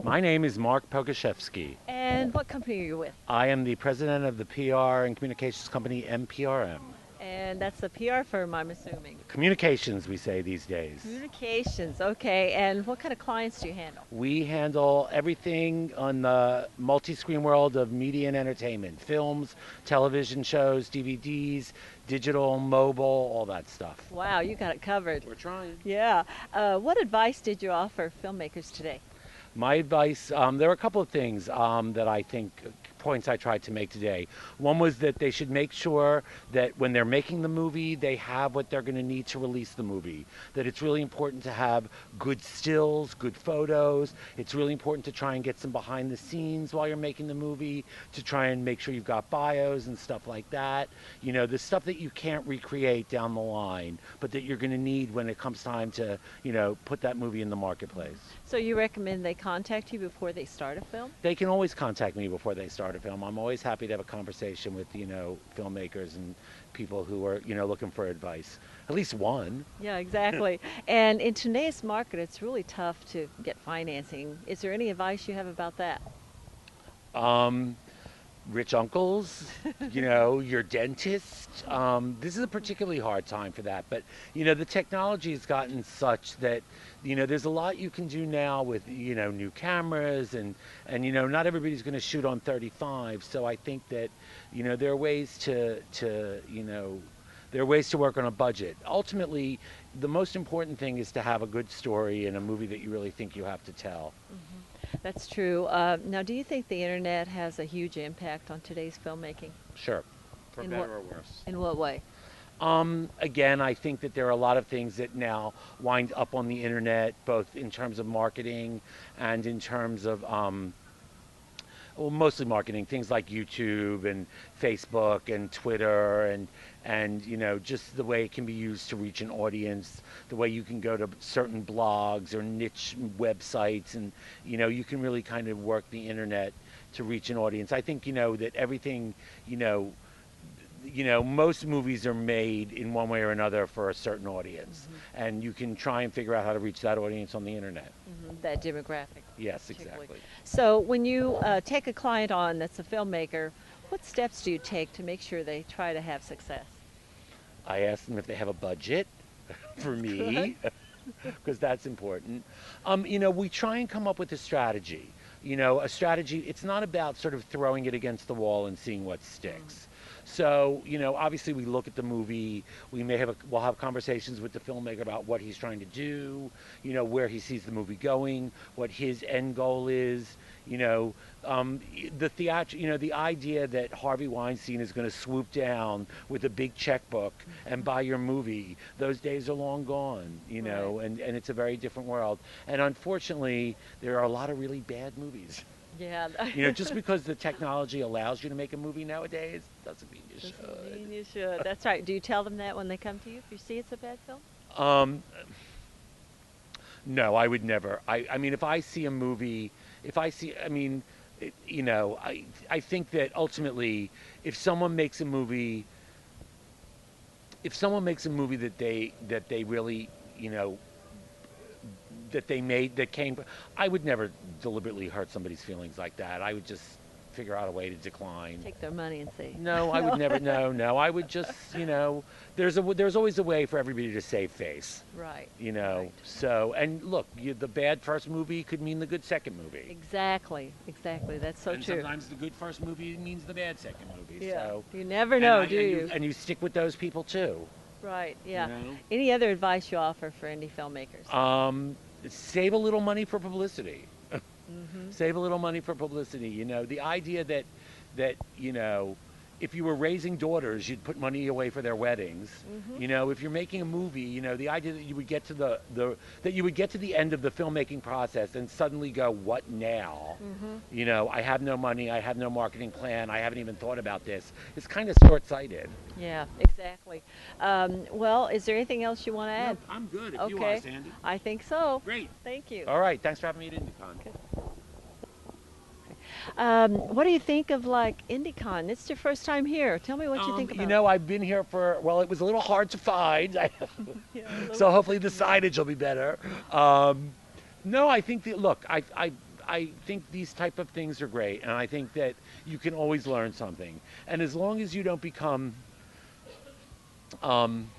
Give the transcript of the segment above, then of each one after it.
My name is Mark Pogachefsky. And what company are you with? I am the president of the PR and communications company mPRm. And that's the PR firm, I'm assuming. Communications, we say these days. Communications, okay. And what kind of clients do you handle? We handle everything on the multi-screen world of media and entertainment, films, television shows, DVDs, digital, mobile, all that stuff. Wow, you got it covered. We're trying. Yeah. What advice did you offer filmmakers today? My advice, there are a couple of things that I think points I tried to make today. One was that they should make sure that when they're making the movie, they have what they're going to need to release the movie. That it's really important to have good stills, good photos. It's really important to try and get some behind the scenes while you're making the movie, to try and make sure you've got bios and stuff like that. You know, the stuff that you can't recreate down the line, but that you're going to need when it comes time to, put that movie in the marketplace. So you recommend they contact you before they start a film? They can always contact me before they start a film. I'm always happy to have a conversation with, filmmakers and people who are, looking for advice. At least one. Yeah, exactly. And in today's market, it's really tough to get financing. Is there any advice you have about that? Rich uncles, your dentist. This is a particularly hard time for that. But, the technology has gotten such that, there's a lot you can do now with, new cameras and not everybody's going to shoot on 35. So I think that, there are ways there are ways to work on a budget. Ultimately, the most important thing is to have a good story and a movie that you really think you have to tell. That's true. Now, do you think the internet has a huge impact on today's filmmaking? Sure. For In better or worse. In what way? Again, I think that there are a lot of things that now wind up on the internet, both in terms of marketing and in terms of, well, mostly marketing, things like YouTube and Facebook and Twitter and just the way it can be used to reach an audience, the way you can go to certain blogs or niche websites and, you can really kind of work the internet to reach an audience. I think, that everything, most movies are made in one way or another for a certain audience, and you can try and figure out how to reach that audience on the internet. That demographic. Yes, Particularly. exactly. So when you take a client on that's a filmmaker, what steps do you take to make sure they try to have success? I ask them if they have a budget for me, because that's important. We try and come up with a strategy. A strategy, it's not about sort of throwing it against the wall and seeing what sticks. So, obviously we look at the movie, we'll have conversations with the filmmaker about what he's trying to do, where he sees the movie going, what his end goal is, the idea that Harvey Weinstein is going to swoop down with a big checkbook and buy your movie, those days are long gone, Right. and it's a very different world. And unfortunately, there are a lot of really bad movies. Yeah. Just because the technology allows you to make a movie nowadays doesn't mean you should. Doesn't mean you should. That's right. Do you tell them that when they come to you if you see it's a bad film? No, I would never. I mean, if I see a movie, I think that ultimately, if someone makes a movie, that they really, that they made that came, I would never deliberately hurt somebody's feelings like that. I would just figure out a way to decline. Take their money and see. No, I would never. No, I would just, there's always a way for everybody to save face. Right. Right. So, and look, the bad first movie could mean the good second movie. Exactly. That's so And true. sometimes the good first movie means the bad second movie. Yeah. So, You never know, and do you? And you stick with those people too. Right. Yeah. know? Any other advice you offer for indie filmmakers? Save a little money for publicity. Save a little money for publicity. The idea that if you were raising daughters, you'd put money away for their weddings. If you're making a movie, the idea that you would get to the end of the filmmaking process and suddenly go, what now? I have no money, I have no marketing plan, I haven't even thought about this. It's kind of short-sighted. Yeah, exactly. Well, is there anything else you want to add? I'm good. If Okay. you are, Sandy. I think so. Great. Thank you. All right. Thanks for having me at IndieCon. What do you think of IndieCon? It's your first time here. Tell me what you think about it. I've been here it was a little hard to find. Yeah, So hopefully the signage will be better. No, I think that, look, I think these type of things are great, and I think that you can always learn something. And as long as you don't become, um,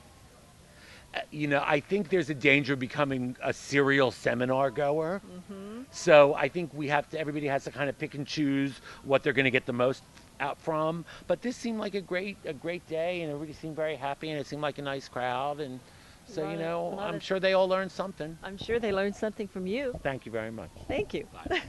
I think there's a danger of becoming a serial seminar goer. Mm-hmm. So I think everybody has to kind of pick and choose what they're going to get the most out from. But this seemed like a great day, and everybody seemed very happy, and it seemed like a nice crowd. And so, A lot I'm of, sure they all learned something. I'm sure they learned something from you. Thank you very much. Thank you. Bye.